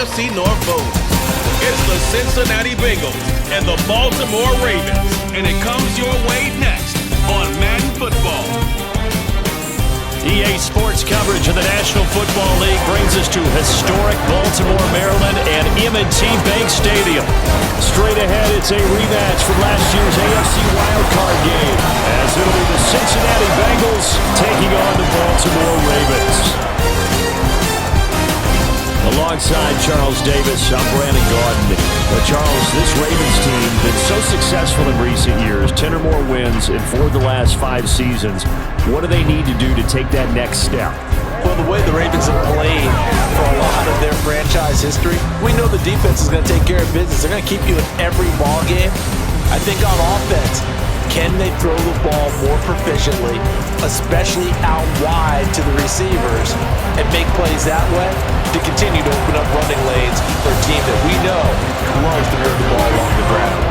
AFC North vote. It's the Cincinnati Bengals and the Baltimore Ravens, and it comes your way next on Madden Football. EA Sports coverage of the National Football League brings us to historic Baltimore, Maryland, and M&T Bank Stadium. Straight ahead, it's a rematch from last year's AFC wildcard game, as it'll be the Cincinnati Bengals taking on the Baltimore Ravens. Alongside Charles Davis, I'm Brandon Gaudin. Charles, this Ravens team has been so successful in recent years, 10 or more wins in 4 of the last 5 seasons. What do they need to do to take that next step? Well, the way the Ravens have played for a lot of their franchise history, we know the defense is going to take care of business. They're going to keep you in every ball game. I think on offense, can they throw the ball more proficiently, especially out wide to the receivers, and make plays that way to continue to open up running lanes for a team that we know loves to move the ball along the ground?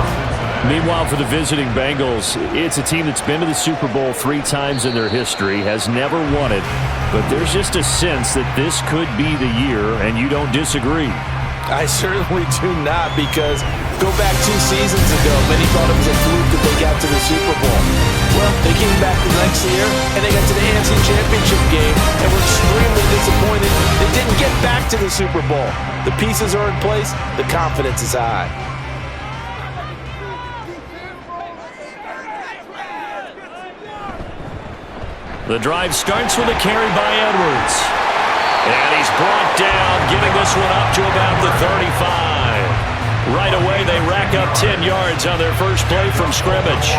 Meanwhile, for the visiting Bengals, it's a team that's been to the Super Bowl 3 times in their history, has never won it, but there's just a sense that this could be the year, and you don't disagree. I certainly do not, because go back 2 seasons ago, many thought it was a fluke that they got to the Super Bowl. Well, they came back the next year, and they got to the AFC Championship game, and were extremely disappointed they didn't get back to the Super Bowl. The pieces are in place. The confidence is high. The drive starts with a carry by Edwards. And he's brought down, giving this one up to about the 35. Right away, they rack up 10 yards on their first play from scrimmage.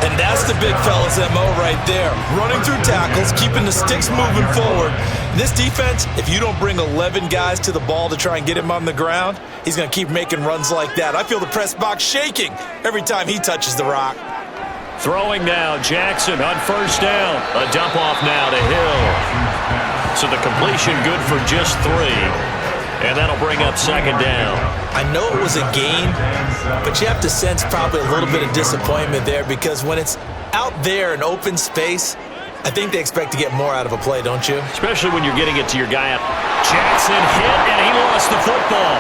And that's the big fella's MO right there. Running through tackles, keeping the sticks moving forward. This defense, if you don't bring 11 guys to the ball to try and get him on the ground, he's going to keep making runs like that. I feel the press box shaking every time he touches the rock. Throwing now, Jackson on first down. A dump off now to Hill. So the completion good for just 3. And that'll bring up second down. I know it was a gain, but you have to sense probably a little bit of disappointment there, because when it's out there in open space, I think they expect to get more out of a play, don't you? Especially when you're getting it to your guy. Jackson hit, and he lost the football.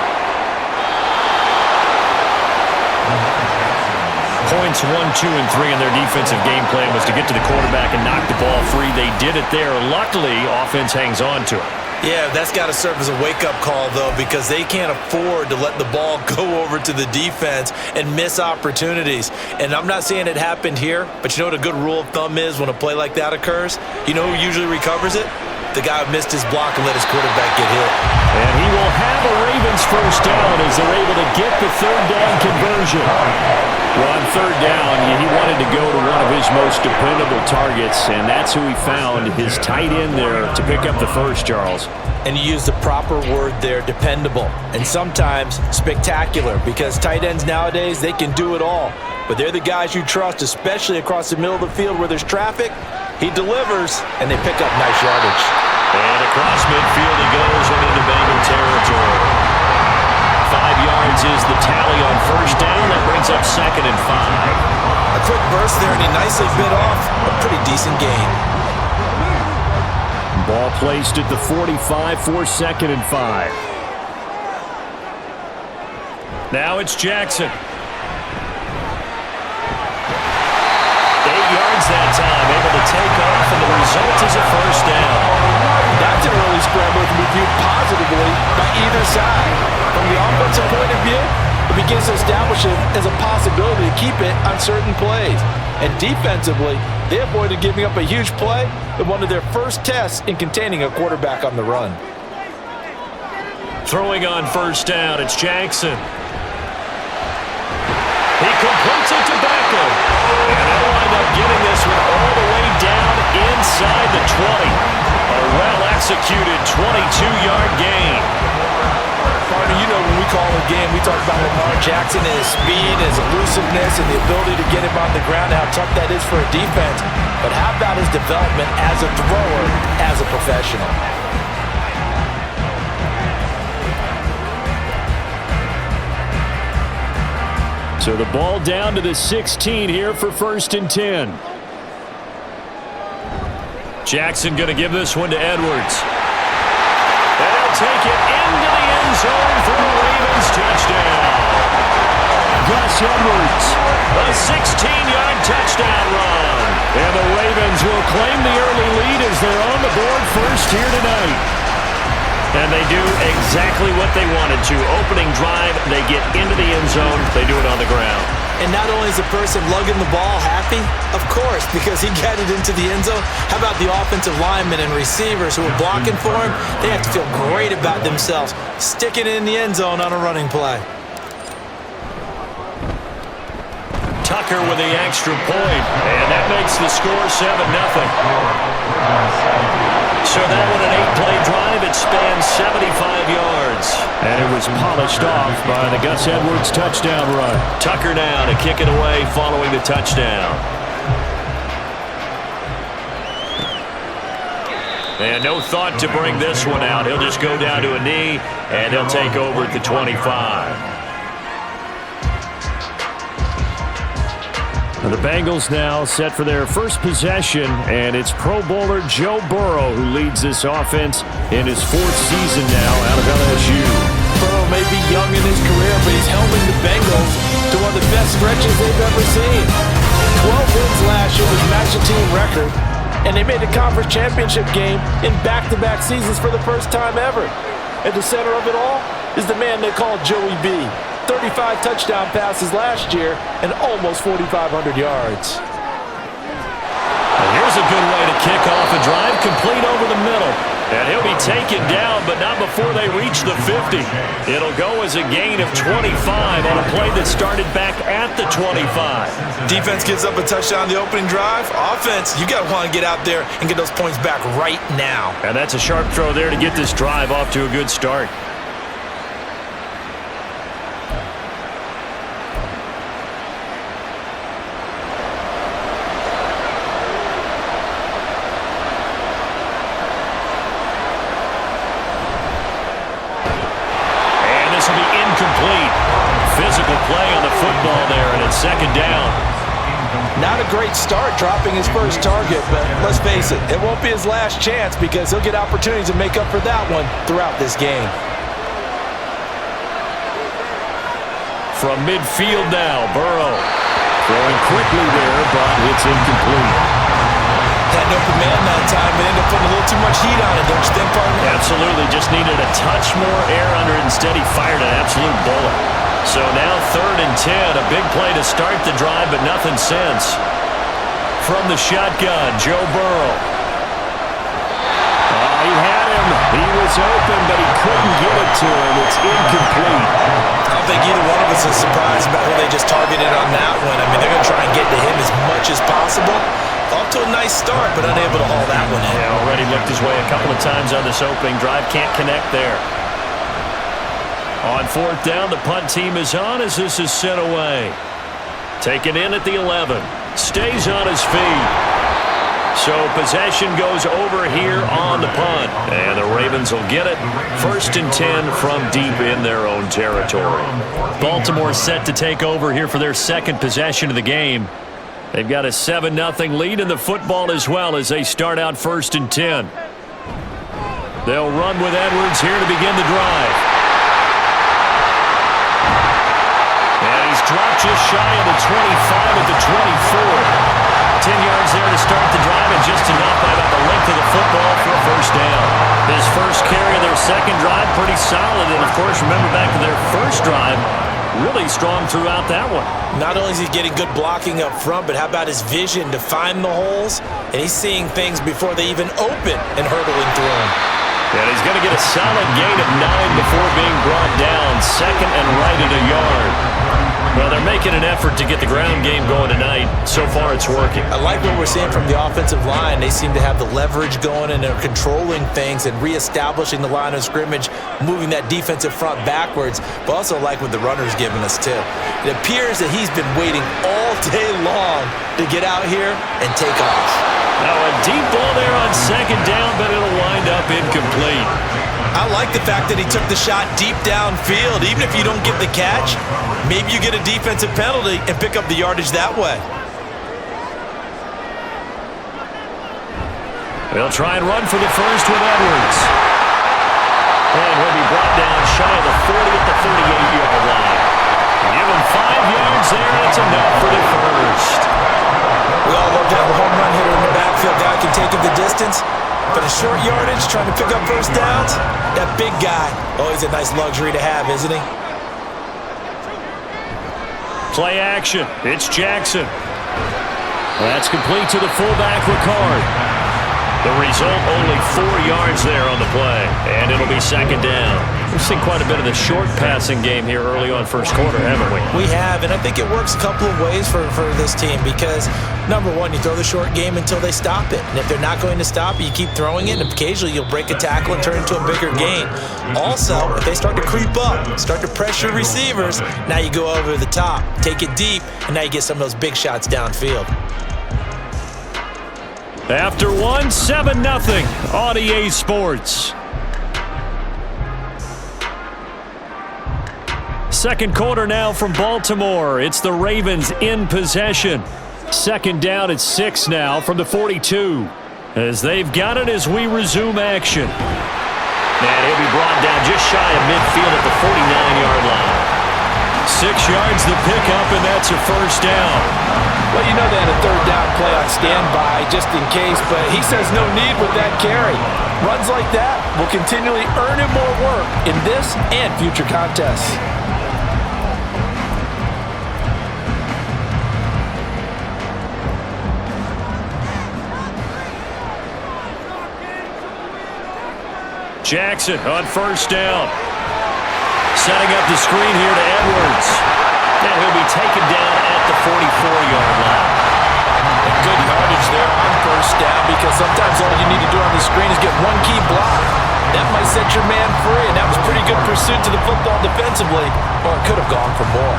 Points 1, 2, and 3 in their defensive game plan was to get to the quarterback and knock the ball free. They did it there. Luckily, offense hangs on to it. Yeah, that's got to serve as a wake-up call, though, because they can't afford to let the ball go over to the defense and miss opportunities. And I'm not saying it happened here, but you know what a good rule of thumb is when a play like that occurs? You know who usually recovers it? The guy who missed his block and let his quarterback get hit. And he will have a Ravens first down as they're able to get the third down conversion. Well, on third down, he wanted to go to one of his most dependable targets, and that's who he found, his tight end there, to pick up the first, Charles. And you use the proper word there, dependable, and sometimes spectacular, because tight ends nowadays, they can do it all. But they're the guys you trust, especially across the middle of the field where there's traffic. He delivers, and they pick up nice yardage. And across midfield he goes and into Bengal territory. 5 yards is the tally on first down. That brings up second and 5. A quick burst there, and he nicely bit off a pretty decent gain. Ball placed at the 45 for second and 5. Now it's Jackson. 8 yards that time, able to take off, and the result is a first down. That's an early scramble that can be viewed positively by either side. From the offensive point of view, it begins to establish it as a possibility to keep it on certain plays. And defensively, they avoided giving up a huge play in one of their first tests in containing a quarterback on the run. Throwing on first down, it's Jackson. He completes it to Beckham. And they'll wind up getting this one all the way down inside the 20. A well-executed 22-yard gain. Partner, you know when we call a game, we talk about Lamar Jackson and his speed, his elusiveness, and the ability to get him on the ground, how tough that is for a defense. But how about his development as a thrower, as a professional? So the ball down to the 16 here for first and 10. Jackson going to give this one to Edwards. And he'll take it into the end zone for the Ravens. Touchdown. Gus Edwards, a 16-yard touchdown run. And the Ravens will claim the early lead as they're on the board first here tonight. And they do exactly what they wanted to. Opening drive, they get into the end zone. They do it on the ground. And not only is the person lugging the ball happy, of course, because he got it into the end zone. How about the offensive linemen and receivers who are blocking for him? They have to feel great about themselves, sticking it in the end zone on a running play. Tucker with the extra point, and that makes the score 7-0. So that one, an 8-play drive, it spans 75 yards. And it was polished off by the Gus Edwards touchdown run. Tucker now to kick it away following the touchdown. And no thought to bring this one out. He'll just go down to a knee, and he'll take over at the 25. The Bengals now set for their first possession, and it's Pro Bowler Joe Burrow who leads this offense in his 4th season now out of LSU. Burrow may be young in his career, but he's helping the Bengals to one of the best stretches they've ever seen. 12 wins last year was matching team record, and they made the conference championship game in back-to-back seasons for the first time ever. At the center of it all is the man they call Joey B. 35 touchdown passes last year and almost 4,500 yards. And here's a good way to kick off a drive, complete over the middle. And he'll be taken down, but not before they reach the 50. It'll go as a gain of 25 on a play that started back at the 25. Defense gives up a touchdown on the opening drive. Offense, you got to want to get out there and get those points back right now. And that's a sharp throw there to get this drive off to a good start. Physical play on the football there, and it's second down. Not a great start dropping his first target, but let's face it, it won't be his last chance because he'll get opportunities to make up for that one throughout this game. From midfield now, Burrow throwing quickly there, but it's incomplete. Had an open man that time, but ended up putting a little too much heat on it, don't you think, partner? Absolutely, just needed a touch more air under it. Instead, he fired an absolute bullet. So now 3rd and 10, a big play to start the drive, but nothing since. From the shotgun, Joe Burrow. He had him. He was open, but he couldn't get it to him. It's incomplete. I don't think either one of us is surprised about who they just targeted on that one. I mean, they're going to try and get to him as much as possible. Off to a nice start, but unable to haul that one in. Yeah, already looked his way a couple of times on this opening drive. Can't connect there. On 4th down, the punt team is on as this is sent away. Taken in at the 11. Stays on his feet. So possession goes over here on the punt. And the Ravens will get it. 1st and 10 from deep in their own territory. Baltimore set to take over here for their second possession of the game. They've got a 7-0 lead in the football as well as they start out 1st and 10. They'll run with Edwards here to begin the drive. And he's dropped just shy of the 25 at the 24. 10 yards there to start the drive and just enough by about the length of the football for a first down. His first carry of their second drive, pretty solid. And, of course, remember back to their first drive, really strong throughout that one. Not only is he getting good blocking up front, but how about his vision to find the holes? And he's seeing things before they even open and hurdling through them. And he's going to get a solid gain of 9 before being brought down. 2nd and right at a yard. Well, they're making an effort to get the ground game going tonight. So far, it's working. I like what we're seeing from the offensive line. They seem to have the leverage going, and they're controlling things and reestablishing the line of scrimmage, moving that defensive front backwards, but also like what the runner's giving us, too. It appears that he's been waiting all day long to get out here and take off. Now, a deep ball there on 2nd down, but it'll wind up incomplete. I like the fact that he took the shot deep downfield. Even if you don't get the catch, maybe you get a defensive penalty and pick up the yardage that way. They'll try and run for the first with Edwards. And he'll be brought down shy of the 40 at the 38-yard line. Give him 5 yards there, and it's enough for the first. We all love to have a home run hitter in the backfield. Guy can take it the distance. But a short yardage, trying to pick up first downs, that big guy, always a nice luxury to have, isn't he? Play action. It's Jackson. That's complete to the fullback, Ricard. The result, only 4 yards there on the play, and it'll be second down. We've seen quite a bit of the short passing game here early on first quarter, haven't we? We have, and I think it works a couple of ways for this team because, number one, you throw the short game until they stop it. And if they're not going to stop it, you keep throwing it, and occasionally you'll break a tackle and turn it into a bigger gain. Also, if they start to creep up, start to pressure receivers, now you go over the top, take it deep, and now you get some of those big shots downfield. After 7-0 on EA Sports. Second quarter now from Baltimore. It's the Ravens in possession. Second down at 6 now from the 42. As they've got it as we resume action. And he'll be brought down just shy of midfield at the 49-yard line. 6 yards the pickup, and that's a first down. Well, you know they had a third down play on standby just in case, but he says no need with that carry. Runs like that will continually earn him more work in this and future contests. Jackson on first down. Setting up the screen here to Edwards. And he'll be taken down at the 44-yard line. Good yardage there on first down because sometimes all you need to do on the screen is get one key block. That might set your man free, and that was pretty good pursuit to the football defensively, or it could have gone for more.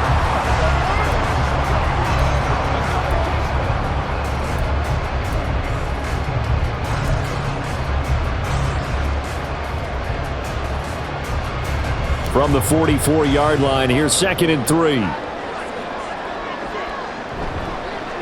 From the 44-yard line, here's 2nd and 3.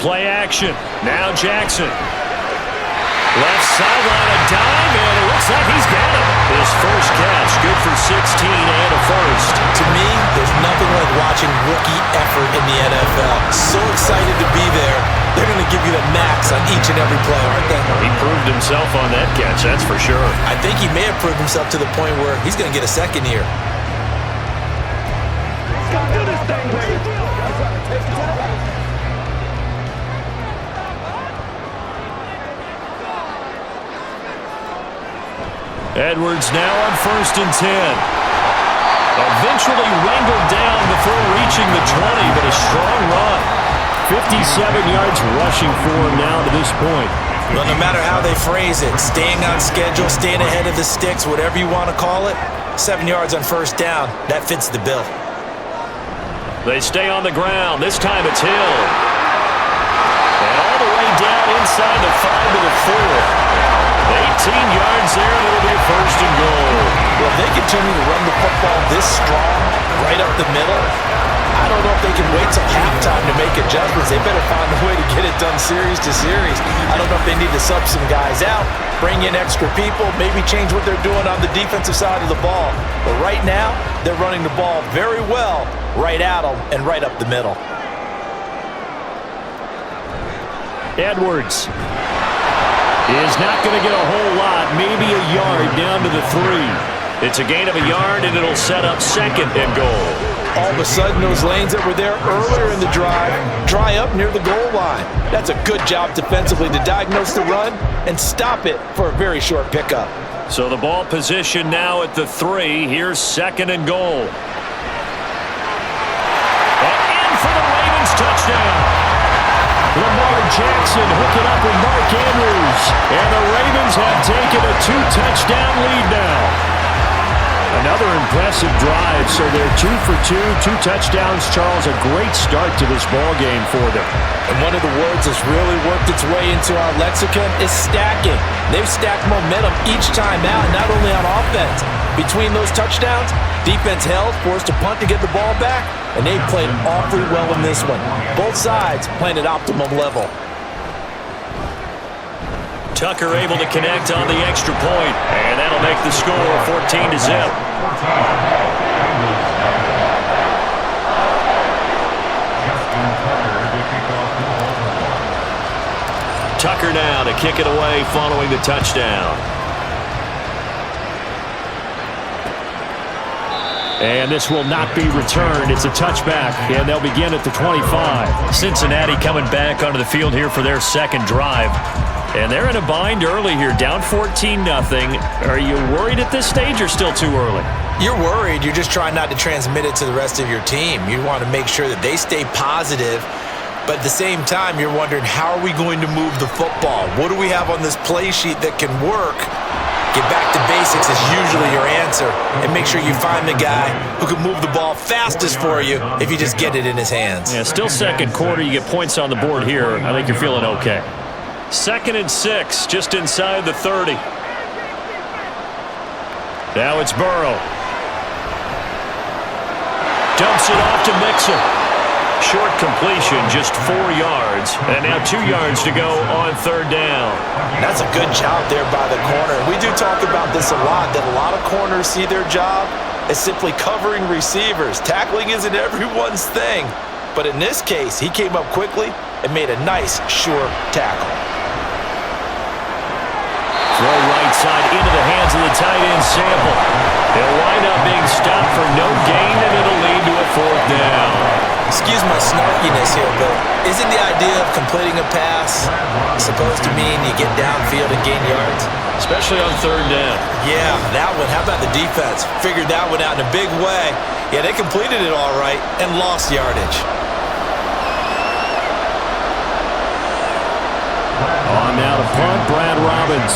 Play action. Now Jackson. Left sideline, a dime, and it looks like he's got it. His first catch, good for 16 and a first. To me, there's nothing like watching rookie effort in the NFL. So excited to be there. They're going to give you the max on each and every play, aren't they? He proved himself on that catch, that's for sure. I think he may have proved himself to the point where he's going to get a second here. Edwards now on 1st and 10. Eventually wrangled down before reaching the 20, but a strong run. 57 yards rushing for him now to this point. Well, no matter how they phrase it, staying on schedule, staying ahead of the sticks, whatever you want to call it, 7 yards on first down, that fits the bill. They stay on the ground. This time it's Hill. And all the way down inside the 5 to the 4. 18 yards there, and it'll be a 1st and goal. Well, if they continue to run the football this strong, right up the middle, I don't know if they can wait till halftime to make adjustments. They better find a way to get it done series to series. I don't know if they need to sub some guys out, bring in extra people, maybe change what they're doing on the defensive side of the ball. But right now, they're running the ball very well right at them and right up the middle. Edwards is not going to get a whole lot, maybe a yard down to the 3. It's a gain of a yard, and it'll set up 2nd and goal. All of a sudden, those lanes that were there earlier in the drive dry up near the goal line. That's a good job defensively to diagnose the run and stop it for a very short pickup. So the ball position now at the 3. Here's 2nd and goal. And in for the Ravens touchdown. Lamar Jackson hooking up with Mark Andrews. And the Ravens have taken a 2-touchdown lead now. Another impressive drive, so they're 2 for 2, 2 touchdowns. Charles, a great start to this ball game for them. And one of the words that's really worked its way into our lexicon is stacking. They've stacked momentum each time out, not only on offense. Between those touchdowns, defense held, forced to punt to get the ball back, and they played awfully well in this one. Both sides playing at optimum level. Tucker able to connect on the extra point, and that'll make the score 14-0. Tucker now to kick it away following the touchdown. And this will not be returned. It's a touchback, and they'll begin at the 25. Cincinnati coming back onto the field here for their second drive. And they're in a bind early here, down 14-0. Are you worried at this stage or still too early? You're worried. You're just trying not to transmit it to the rest of your team. You want to make sure that they stay positive. But at the same time, you're wondering, how are we going to move the football? What do we have on this play sheet that can work? Get back to basics is usually your answer. And make sure you find the guy who can move the ball fastest for you if you just get it in his hands. Yeah, still second quarter. You get points on the board here. I think you're feeling okay. 2nd and 6, just inside the 30. Now it's Burrow. Dumps it off to Mixon. Short completion, just 4 yards. And now 2 yards to go on 3rd down. That's a good job there by the corner. We do talk about this a lot, that a lot of corners see their job as simply covering receivers. Tackling isn't everyone's thing. But in this case, he came up quickly and made a nice, sure tackle. Throw right side into the hands of the tight end, Sample. He'll wind up being stopped for no gain, and it'll lead to a 4th down. Excuse my snarkiness here, but isn't the idea of completing a pass supposed to mean you get downfield and gain yards? Especially on 3rd down. Yeah, that one. How about the defense? Figured that one out in a big way. Yeah, they completed it all right and lost yardage. On now to punt, Brad Robbins.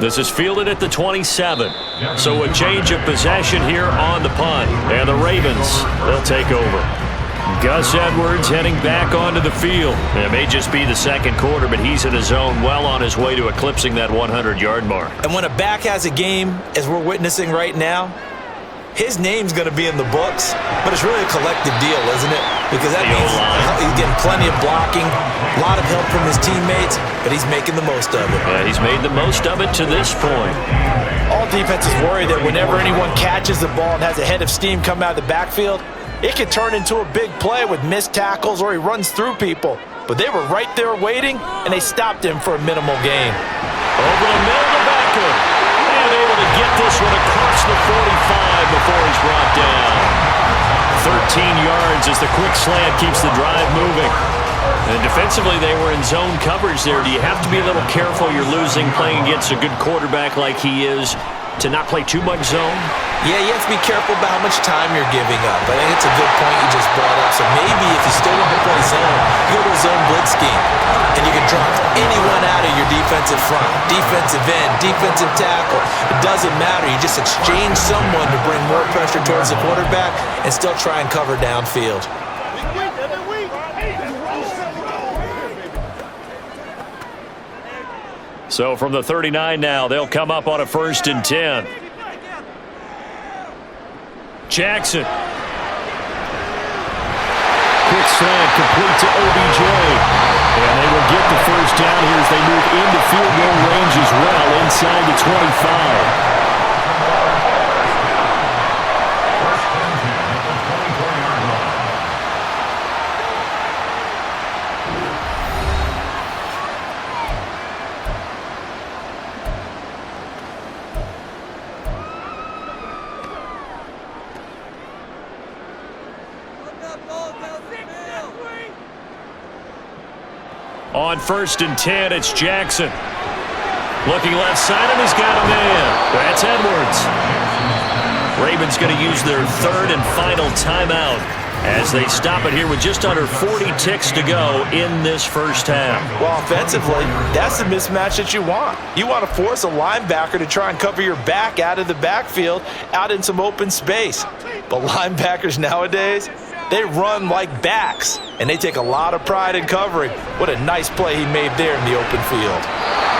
This is fielded at the 27. So a change of possession here on the punt. And the Ravens, they'll take over. Gus Edwards heading back onto the field. It may just be the second quarter, but he's in his zone, well on his way to eclipsing that 100-yard mark. And when a back has a game, as we're witnessing right now, his name's going to be in the books, but it's really a collective deal, isn't it? Because that means he's getting plenty of blocking, a lot of help from his teammates, but he's making the most of it. Yeah, he's made the most of it to this point. All defenses worry that whenever anyone catches the ball and has a head of steam come out of the backfield, it can turn into a big play with missed tackles or he runs through people. But they were right there waiting, and they stopped him for a minimal gain. Over the middle to Becker. And able to get this one across the 45 before he's brought down. 13 yards as the quick slant keeps the drive moving. And defensively, they were in zone coverage there. Do you have to be a little careful? You're losing playing against a good quarterback like he is to not play too much zone? Yeah, you have to be careful about how much time you're giving up. I think it's a good point you just brought up. So maybe if you still want to play zone, you go to a zone blitz scheme. And you can drop anyone out of your defensive front, defensive end, defensive tackle. It doesn't matter. You just exchange someone to bring more pressure towards the quarterback and still try and cover downfield. So from the 39 now, they'll come up on a 1st and 10. Jackson. Quick slant complete to OBJ. And they will get the 1st down here as they move into field goal range as well inside the 25. On 1st and 10, it's Jackson. Looking left side, and he's got a man. That's Edwards. Ravens going to use their 3rd and final timeout as they stop it here with just under 40 ticks to go in this first half. Well, offensively, that's the mismatch that you want. You want to force a linebacker to try and cover your back out of the backfield, out in some open space. But linebackers nowadays, they run like backs, and they take a lot of pride in covering. What a nice play he made there in the open field.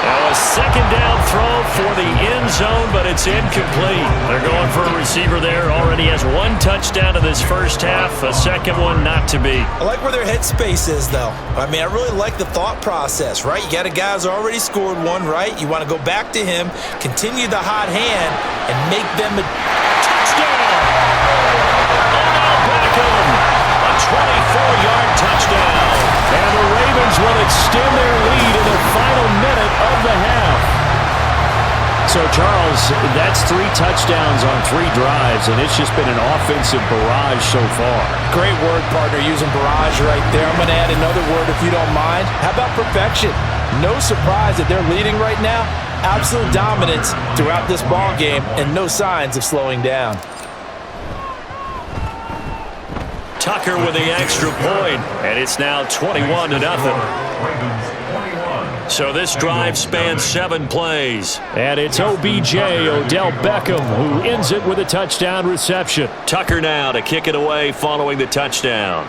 Now a second down throw for the end zone, but it's incomplete. They're going for a receiver there. Already has one touchdown in this first half. A second one not to be. I like where their headspace is, though. I mean, I really like the thought process, right? You got a guy who's already scored one, right? You want to go back to him, continue the hot hand, and make them a touchdown. Beckham, a 24-yard touchdown. And the Ravens will extend their lead in the final minute of the half. So, Charles, that's 3 touchdowns on 3 drives, and it's just been an offensive barrage so far. Great word, partner, using barrage right there. I'm going to add another word if you don't mind. How about perfection? No surprise that they're leading right now. Absolute dominance throughout this ball game and no signs of slowing down. Tucker with the extra point, and it's now 21-0. So this drive spans 7 plays. And it's OBJ, Odell Beckham, who ends it with a touchdown reception. Tucker now to kick it away following the touchdown.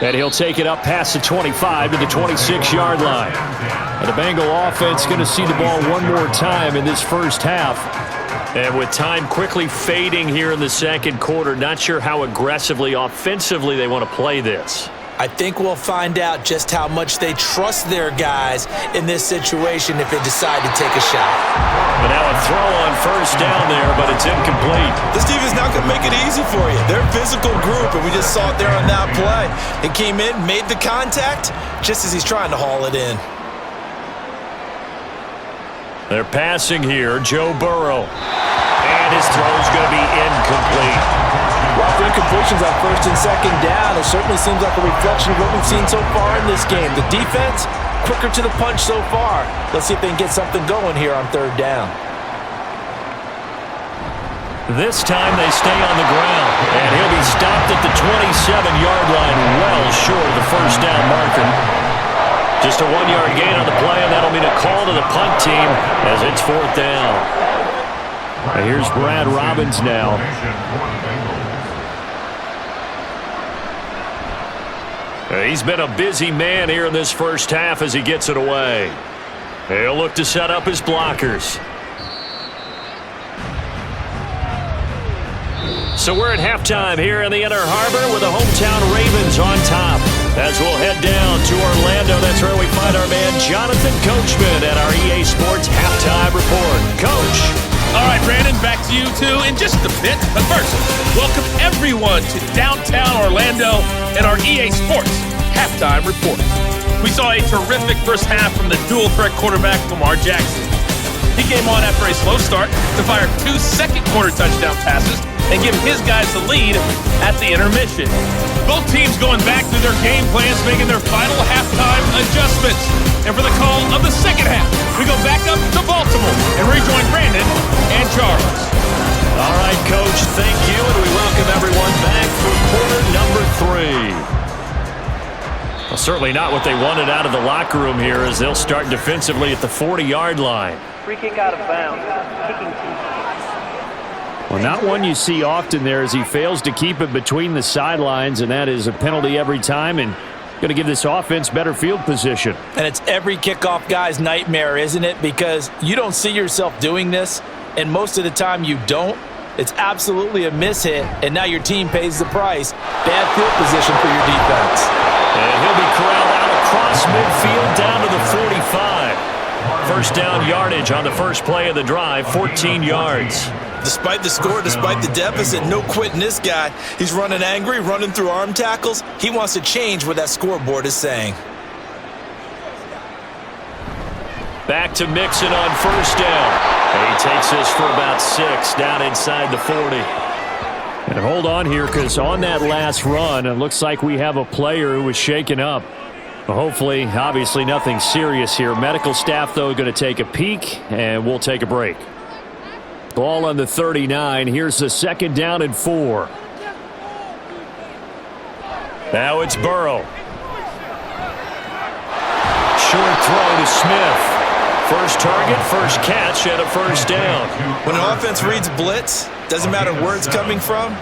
And he'll take it up past the 25 to the 26-yard line. And the Bengal offense going to see the ball one more time in this first half. And with time quickly fading here in the second quarter, not sure how aggressively, offensively they want to play this. I think we'll find out just how much they trust their guys in this situation if they decide to take a shot. And now a throw on first down there, but it's incomplete. This defense not going to make it easy for you. They're a physical group, and we just saw it there on that play. It came in, made the contact, just as he's trying to haul it in. They're passing here, Joe Burrow. And his throw's going to be incomplete. Well, for incompletions on first and second down, it certainly seems like a reflection of what we've seen so far in this game. The defense, quicker to the punch so far. Let's see if they can get something going here on third down. This time they stay on the ground, and he'll be stopped at the 27-yard line, well short of the first down marker. Just a 1-yard gain on the play, and that'll mean a call to the punt team as it's fourth down. And here's Brad Robbins now. He's been a busy man here in this first half as he gets it away. He'll look to set up his blockers. So we're at halftime here in the Inner Harbor with the hometown Ravens on top. As we'll head down to Orlando, that's where we find our man Jonathan Coachman at our EA Sports Halftime Report. Coach. All right, Brandon, back to you two in just a bit. But first, welcome everyone to downtown Orlando and our EA Sports Halftime Report. We saw a terrific first half from the dual-threat quarterback Lamar Jackson. He came on after a slow start to fire 2 second-quarter touchdown passes and give his guys the lead at the intermission. Both teams going back through their game plans, making their final halftime adjustments. And for the call of the second half, we go back up to Baltimore and rejoin Brandon and Charles. All right, Coach, thank you, and we welcome everyone back for quarter number 3. Well, certainly not what they wanted out of the locker room here as they'll start defensively at the 40-yard line. Free kick out of bounds. Kicking team. Well, not one you see often there as he fails to keep it between the sidelines, and that is a penalty every time and going to give this offense better field position. And it's every kickoff guy's nightmare, isn't it? Because you don't see yourself doing this, and most of the time you don't. It's absolutely a mishit, and now your team pays the price. Bad field position for your defense. And he'll be corralled out across midfield down to the 45. First down yardage on the first play of the drive, 14 yards. Despite the score, despite the deficit, no quitting this guy. He's running angry, running through arm tackles. He wants to change what that scoreboard is saying. Back to Mixon on first down. And he takes this for about 6 down inside the 40. And hold on here because on that last run, it looks like we have a player who was shaken up. Hopefully, obviously nothing serious here. Medical staff, though, going to take a peek, and we'll take a break. Ball on the 39. Here's the second down and 4. Now it's Burrow. Short throw to Smith. First target, first catch, and a first down. When an offense reads blitz, doesn't matter where it's coming from,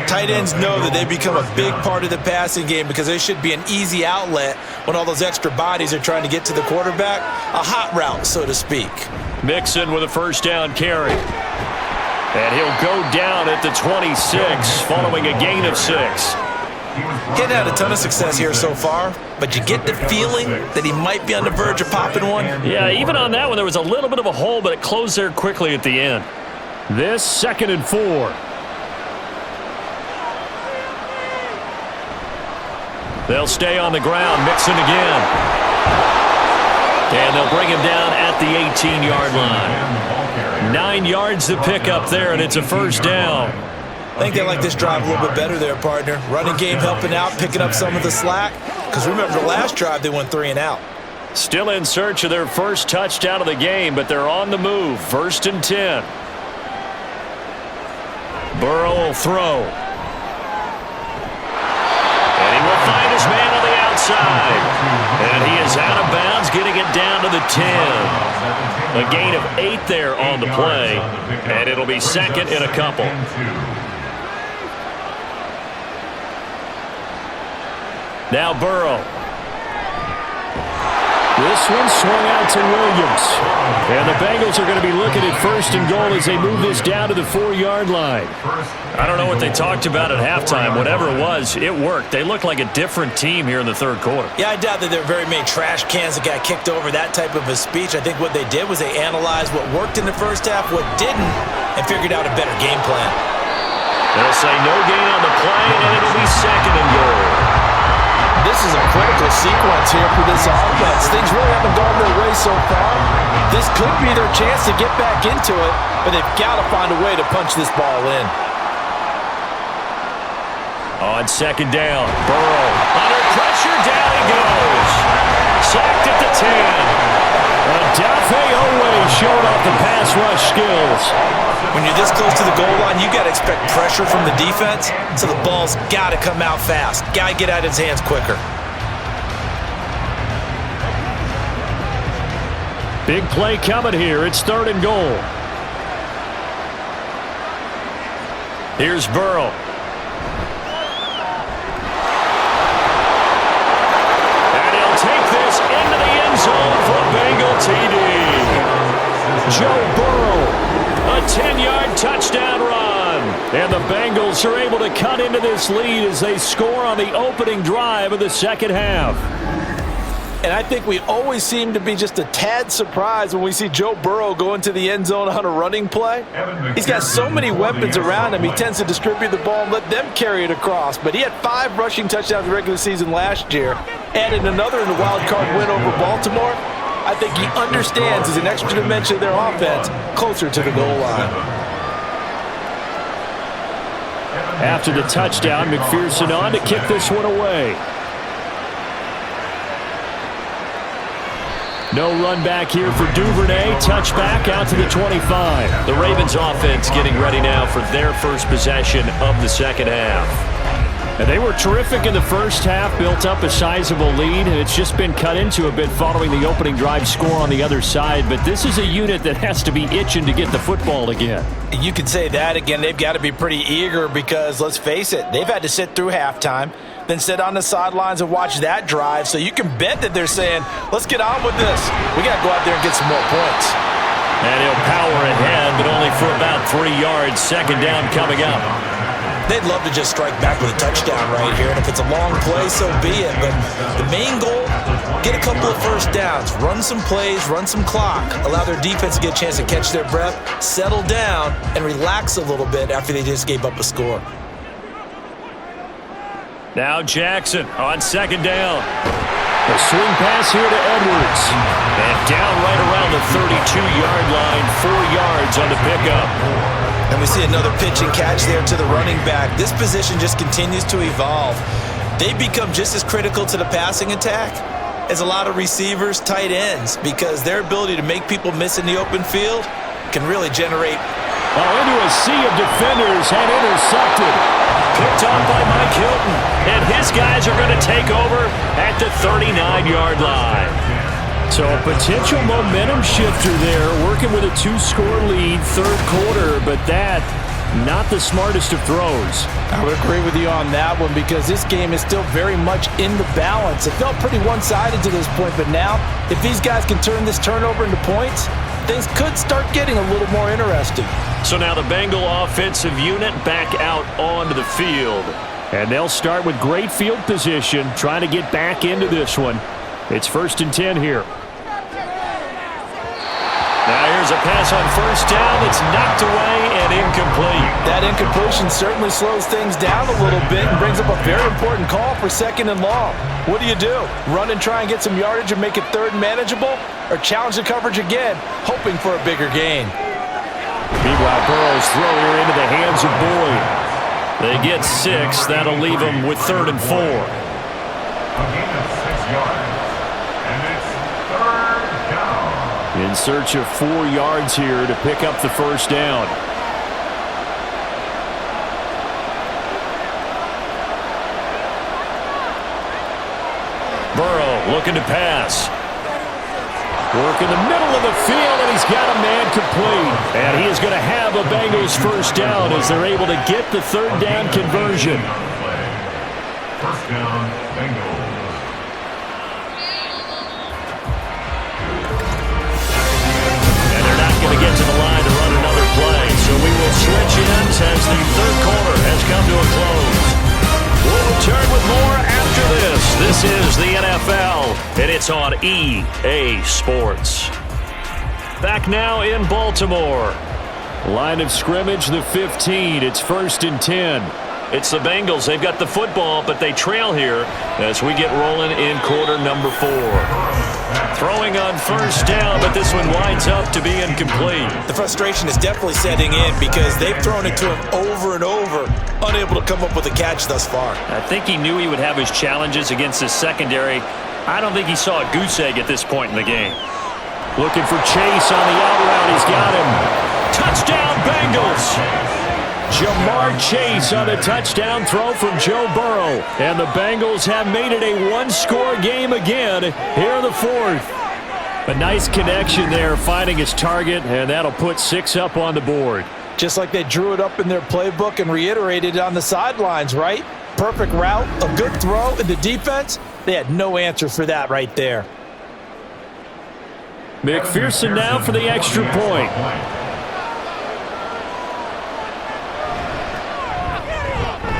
tight ends know that they become a big part of the passing game because they should be an easy outlet when all those extra bodies are trying to get to the quarterback. A hot route, so to speak. Mixon with a first down carry. And he'll go down at the 26 following a gain of 6. He hadn't had a ton of success here so far, but you get the feeling that he might be on the verge of popping one. Yeah, even on that one, there was a little bit of a hole, but it closed there quickly at the end. This 2nd and 4. They'll stay on the ground. Mixon again. And they'll bring him down at the 18-yard line. 9 yards to pick up there, and it's a first down. I think they like this drive a little bit better there, partner. Running game helping out, picking up some of the slack. Because remember, the last drive, they went 3 and out. Still in search of their first touchdown of the game, but they're on the move. 1st and 10. Burrow will throw. And he will find his man on the outside. And he is out of bounds, getting it down to the 10. A gain of 8 there on the play. And it'll be 2nd and a couple. Now Burrow. This one swung out to Williams. And the Bengals are going to be looking at 1st and goal as they move this down to the 4-yard line. I don't know what they talked about at halftime. Whatever it was, it worked. They look like a different team here in the 3rd quarter. Yeah, I doubt that there are very many trash cans that got kicked over that type of a speech. I think what they did was they analyzed what worked in the first half, what didn't, and figured out a better game plan. They'll say no gain on the play, and it'll be 2nd and goal. This is a critical sequence here for this offense. Things really haven't gone their way so far. This could be their chance to get back into it, but they've got to find a way to punch this ball in. On 2nd down, Burrow under pressure, down he goes. Sacked at the 10. Odafe Oweh showed off the pass rush skills. When you're this close to the goal line, you got to expect pressure from the defense, so the ball's got to come out fast. Got to get out of his hands quicker. Big play coming here. It's 3rd and goal. Here's Burrow. And he'll take this into the end zone for a Bengal TD. Joe Burrow. A 10-yard touchdown run. And the Bengals are able to cut into this lead as they score on the opening drive of the 2nd half. And I think we always seem to be just a tad surprised when we see Joe Burrow go into the end zone on a running play. He's got so many weapons around him. He tends to distribute the ball and let them carry it across. But he had 5 rushing touchdowns in the regular season last year. Added another in the wild card win over Baltimore. I think he understands as an extra dimension of their offense closer to the goal line. After the touchdown, McPherson on to kick this one away. No run back here for Duvernay. Touchback out to the 25. The Ravens offense getting ready now for their first possession of the 2nd half. And they were terrific in the first half, built up a sizable lead, and it's just been cut into a bit following the opening drive score on the other side. But this is a unit that has to be itching to get the football again. You could say that again. They've got to be pretty eager because, let's face it, they've had to sit through halftime, then sit on the sidelines and watch that drive. So you can bet that they're saying, let's get on with this. We got to go out there and get some more points. And he'll power ahead, but only for about 3 yards. 2nd down coming up. They'd love to just strike back with a touchdown right here, and if it's a long play, so be it. But the main goal, get a couple of first downs, run some plays, run some clock, allow their defense to get a chance to catch their breath, settle down, and relax a little bit after they just gave up a score. Now Jackson on 2nd down. A swing pass here to Edwards. And down right around the 32-yard line, 4 yards on the pickup. And we see another pitch and catch there to the running back. This position just continues to evolve. They become just as critical to the passing attack as a lot of receivers, tight ends, because their ability to make people miss in the open field can really generate. Into a sea of defenders and intercepted. Picked off by Mike Hilton. And his guys are going to take over at the 39-yard line. So a potential momentum shifter there, working with a 2-score lead, third quarter, but that, not the smartest of throws. I would agree with you on that one because this game is still very much in the balance. It felt pretty one-sided to this point, but now, if these guys can turn this turnover into points, things could start getting a little more interesting. So now the Bengal offensive unit back out onto the field. And they'll start with great field position, trying to get back into this one. It's 1st and 10 here. Now here's a pass on first down. It's knocked away and incomplete. That incompletion certainly slows things down a little bit and brings up a very important call for 2nd and long. What do? Run and try and get some yardage and make it 3rd and manageable? Or challenge the coverage again, hoping for a bigger gain? Meanwhile, Burrow's throw here into the hands of Boyd. They get 6. That'll leave them with 3rd and 4. In search of 4 yards here to pick up the first down. Burrow looking to pass. Work in the middle of the field, and he's got a man complete. And he is going to have a Bengals first down as they're able to get the 3rd down conversion. First down, Bengals. Going to get to the line to run another play. So we will switch ends as the 3rd quarter has come to a close. We'll return with more after this. This is the NFL, and it's on EA Sports. Back now in Baltimore. Line of scrimmage, the 15. It's 1st and 10. It's the Bengals. They've got the football, but they trail here as we get rolling in quarter number 4. Throwing on first down, but this one winds up to be incomplete. The frustration is definitely setting in because they've thrown it to him over and over, unable to come up with a catch thus far. I think he knew he would have his challenges against his secondary. I don't think he saw a goose egg at this point in the game. Looking for Chase on the out route. He's got him. Touchdown, Bengals! Jamar Chase on a touchdown throw from Joe Burrow. And the Bengals have made it a 1-score game again here in the 4th. A nice connection there, finding his target, and that'll put 6 up on the board. Just like they drew it up in their playbook and reiterated it on the sidelines, right? Perfect route, a good throw, and the defense, they had no answer for that right there. McPherson now for the extra point.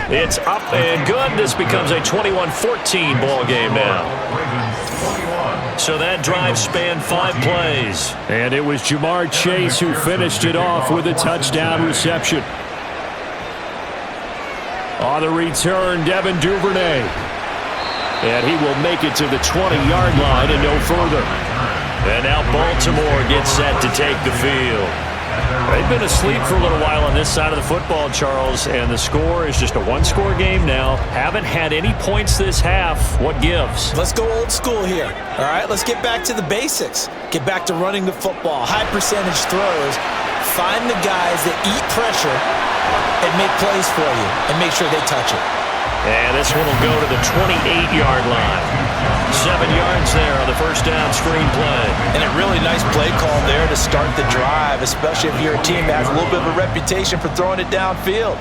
It's up and good. This becomes a 21-14 ball game now. So that drive spanned 5 plays. And it was Jamar Chase who finished it off with a touchdown reception. On the return, Devin Duvernay. And he will make it to the 20-yard line and no further. And now Baltimore gets set to take the field. They've been asleep for a little while on this side of the football, Charles, and the score is just a 1-score game now. Haven't had any points this half. What gives? Let's go old school here. All right, let's get back to the basics. Get back to running the football, high percentage throws. Find the guys that eat pressure and make plays for you and make sure they touch it. And this one will go to the 28-yard line. 7 yards there on the first down screen play. And a really nice play call there to start the drive, especially if you're a team that has a little bit of a reputation for throwing it downfield.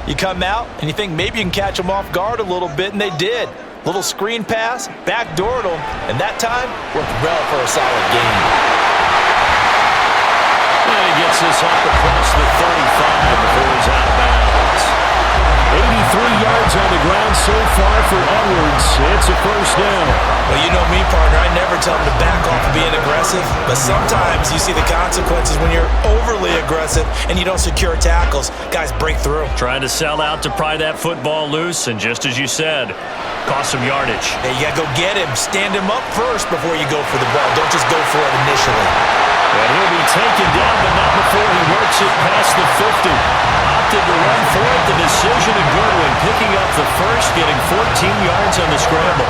You come out and you think maybe you can catch them off guard a little bit, and they did. Little screen pass, backdoored them, and that time worked well for a solid game. And he gets this up across the 35 before he's out of bounds. 83 yards on the ground so far for Edwards. It's a first down. Well, you know me, partner. I never tell them to back off of being aggressive, but sometimes you see the consequences when you're overly aggressive and you don't secure tackles. Guys break through. Trying to sell out to pry that football loose, and just as you said, cost some yardage. Hey, you got to go get him. Stand him up first before you go for the ball. Don't just go for it initially. And he'll be taken down, but not before he works Marks it past the 50. Opted to run for it. The decision to Goodwin, picking up the first, getting 14 yards on the scramble.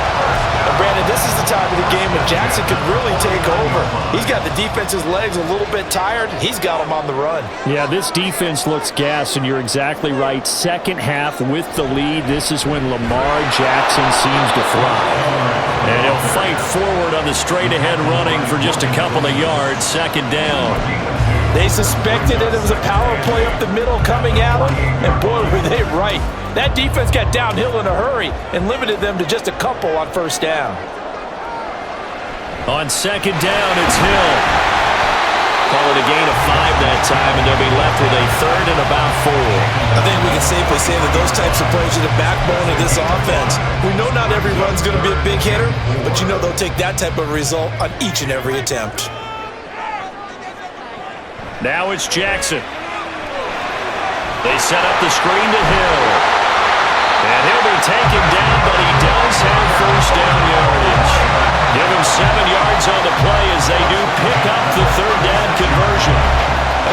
And Brandon, this is the time of the game when Jackson could really take over. He's got the defense's legs a little bit tired. He's got them on the run. Yeah, this defense looks gassed, and you're exactly right. Second half with the lead, this is when Lamar Jackson seems to thrive. And he'll fight forward on the straight-ahead running for just a couple of yards. Second down. They suspected it was a power play up the middle coming at them, and boy, were they right. That defense got downhill in a hurry and limited them to just a couple on first down. On second down, it's Hill. Call it a gain of 5 that time, and they'll be left with a third and about 4. I think we can safely say that those types of plays are the backbone of this offense. We know not every run's going to be a big hitter, but you know they'll take that type of result on each and every attempt. Now it's Jackson. They set up the screen to Hill. And he'll be taken down, but he does have first down yardage. Give him 7 yards on the play as they do pick up the third down conversion.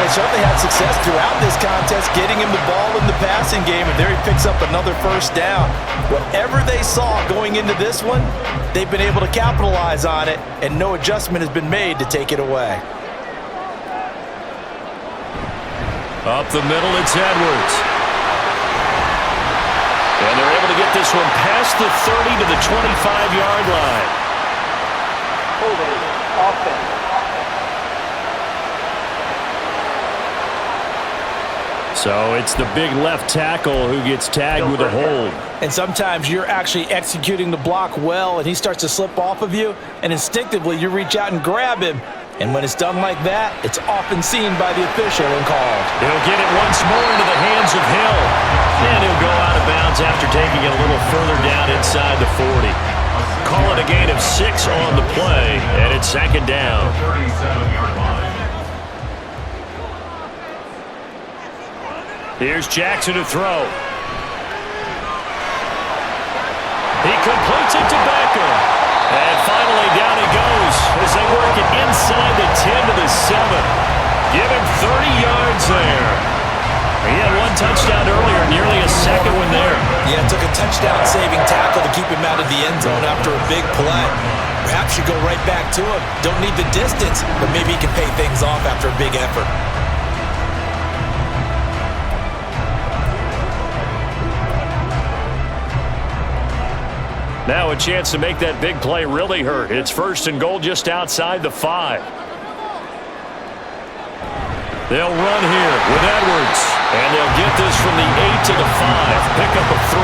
They certainly had success throughout this contest, getting him the ball in the passing game, and there he picks up another first down. Whatever they saw going into this one, they've been able to capitalize on it, and no adjustment has been made to take it away. Up the middle, it's Edwards. And they're able to get this one past the 30 to the 25-yard line. Holding offense. So it's the big left tackle who gets tagged with a hold. And sometimes you're actually executing the block well, and he starts to slip off of you, and instinctively you reach out and grab him. And when it's done like that, it's often seen by the official and called. He'll get it once more into the hands of Hill. And he'll go out of bounds after taking it a little further down inside the 40. Call it a gain of 6 on the play, and it's second down. 37-yard line. Here's Jackson to throw. He completes it to Becker. And finally down he goes as they work it inside the 10 to the 7. Give him 30 yards there. He had one touchdown earlier, nearly a second one there. Yeah, it took a touchdown-saving tackle to keep him out of the end zone after a big play. Perhaps you go right back to him. Don't need the distance, but maybe he can pay things off after a big effort. Now a chance to make that big play really hurt. It's first and goal just outside the 5. They'll run here with Edwards. And they'll get this from the 8 to the 5. Pick up a 3.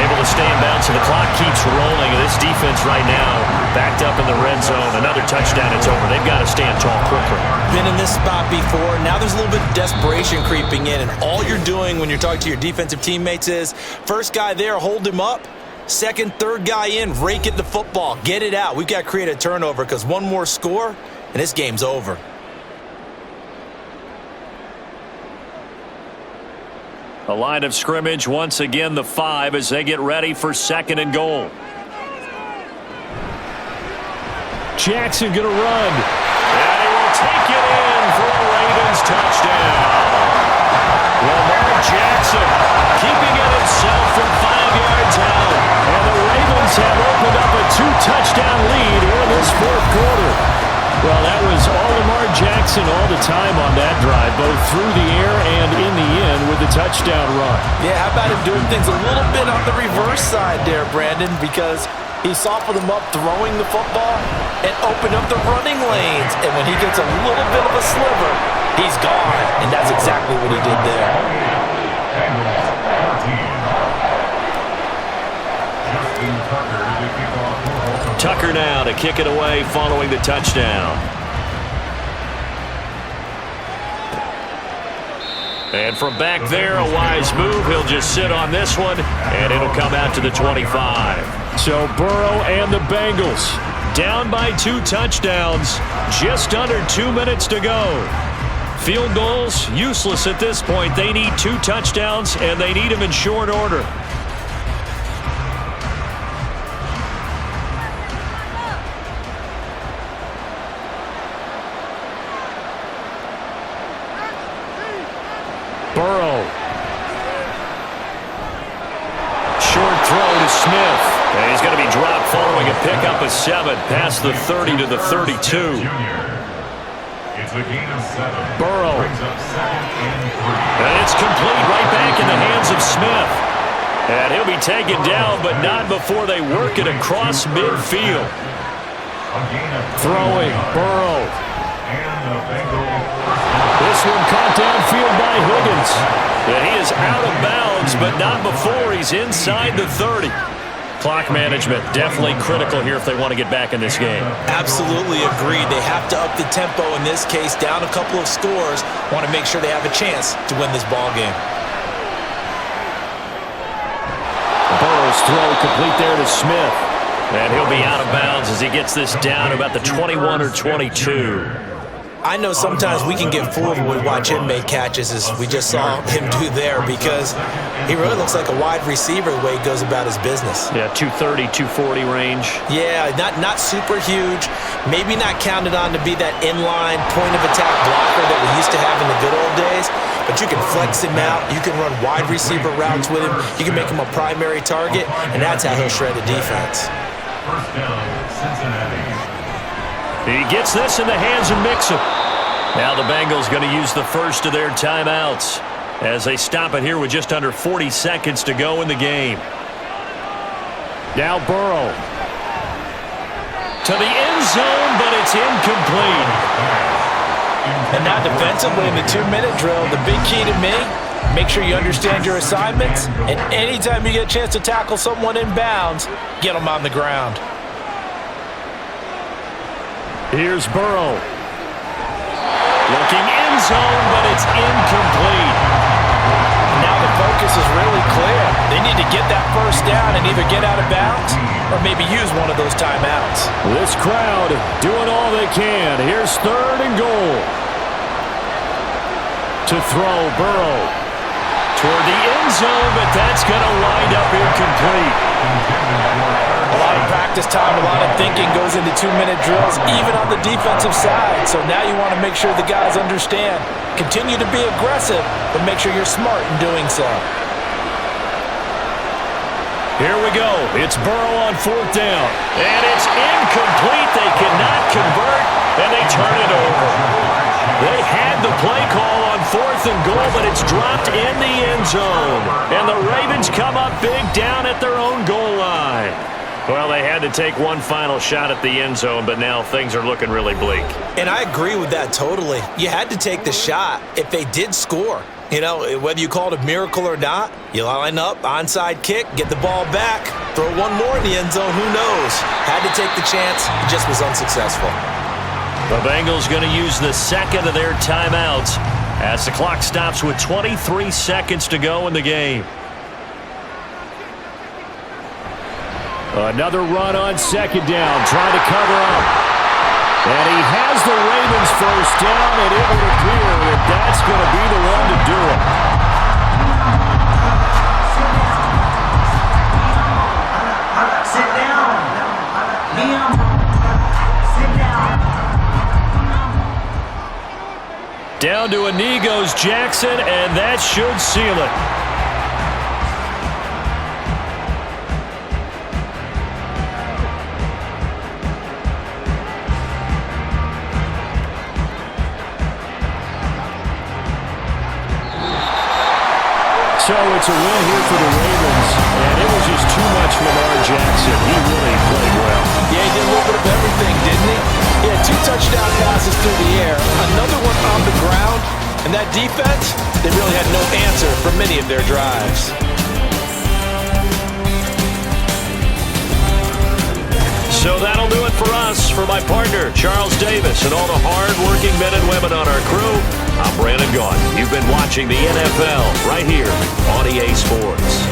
Able to stay in bounds, so the clock keeps rolling. And this defense right now backed up in the red zone. Another touchdown, it's over. They've got to stand tall quickly. Been in this spot before. Now there's a little bit of desperation creeping in. And all you're doing when you're talking to your defensive teammates is, first guy there, hold him up. Second, third guy in, rake it the football. Get it out. We've got to create a turnover because one more score, and this game's over. A line of scrimmage, once again the 5 as they get ready for second and goal. Jackson going to run. And he will take it in for a Ravens touchdown. Lamar Jackson keeping it himself from 5 yards out. And the Ravens have opened up a 2-touchdown lead here in this fourth quarter. Well, that was all Lamar Jackson all the time on that drive, both through the air and in the end with the touchdown run. Yeah, how about him doing things a little bit on the reverse side there, Brandon, because he softened them up throwing the football and opened up the running lanes. And when he gets a little bit of a sliver, he's gone. And that's exactly what he did there. Tucker now to kick it away following the touchdown. And from back there, a wise move. He'll just sit on this one, and it'll come out to the 25. So Burrow and the Bengals down by 2 touchdowns. Just under 2 minutes to go. Field goals, useless at this point. They need 2 touchdowns, and they need them in short order. 7, past the 30 to the 32. It's a gain of 7. Burrow. Brings up 2nd and 3. And it's complete right back in the hands of Smith. And he'll be taken down, but not before they work it across midfield. Throwing, Burrow. And the Bengals. This one caught downfield by Higgins. And he is out of bounds, but not before he's inside the 30. Clock management definitely critical here if they want to get back in this game. Absolutely agreed. They have to up the tempo in this case, down a couple of scores. Want to make sure they have a chance to win this ball game. Burrow's throw complete there to Smith. And he'll be out of bounds as he gets this down to about the 21 or 22. I know sometimes we can get fooled when we watch him make catches, as we just saw him do there, because he really looks like a wide receiver the way he goes about his business. Yeah, 230, 240 range. Yeah, not super huge. Maybe not counted on to be that inline point-of-attack blocker that we used to have in the good old days, but you can flex him out. You can run wide receiver routes with him. You can make him a primary target, and that's how he'll shred the defense. First down, Cincinnati. He gets this in the hands of Mixon. Now the Bengals going to use the first of their timeouts as they stop it here with just under 40 seconds to go in the game. Now Burrow. To the end zone, but it's incomplete. And now defensively in the 2-minute drill, the big key to me, make sure you understand your assignments, and anytime you get a chance to tackle someone in bounds, get them on the ground. Here's Burrow. Looking end zone, but it's incomplete. Now the focus is really clear. They need to get that first down and either get out of bounds or maybe use one of those timeouts. This crowd doing all they can. Here's 3rd and goal. To throw, Burrow. Toward the end zone, but that's going to wind up incomplete. A lot of practice time, a lot of thinking goes into 2-minute drills, even on the defensive side. So now you want to make sure the guys understand. Continue to be aggressive, but make sure you're smart in doing so. Here we go. It's Burrow on 4th down. And it's incomplete. They cannot convert, and they turn it over. They had the play call on 4th and goal, but it's dropped in the end zone. And the Ravens come up big down at their own goal line. Well, they had to take one final shot at the end zone, but now things are looking really bleak. And I agree with that totally. You had to take the shot if they did score. You know, whether you call it a miracle or not, you line up, onside kick, get the ball back, throw one more in the end zone, who knows? Had to take the chance, it just was unsuccessful. The Bengals going to use the second of their timeouts as the clock stops with 23 seconds to go in the game. Another run on 2nd down, trying to cover up. And he has the Ravens first down, and it would appear that that's going to be the one to do it. Sit down. Liam, sit down. Down to a knee goes Jackson, and that should seal it. So it's a win here for the Ravens, and it was just too much for Lamar Jackson. He really played well. Yeah, he did a little bit of everything, didn't he? He had 2 touchdown passes through the air, another one on the ground, and that defense, they really had no answer for many of their drives. So that'll do it for us. For my partner, Charles Davis, and all the hard-working men and women on our crew, I'm Brandon Gaudin. You've been watching the NFL right here on EA Sports.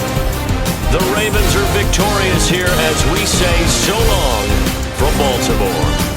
The Ravens are victorious here as we say so long from Baltimore.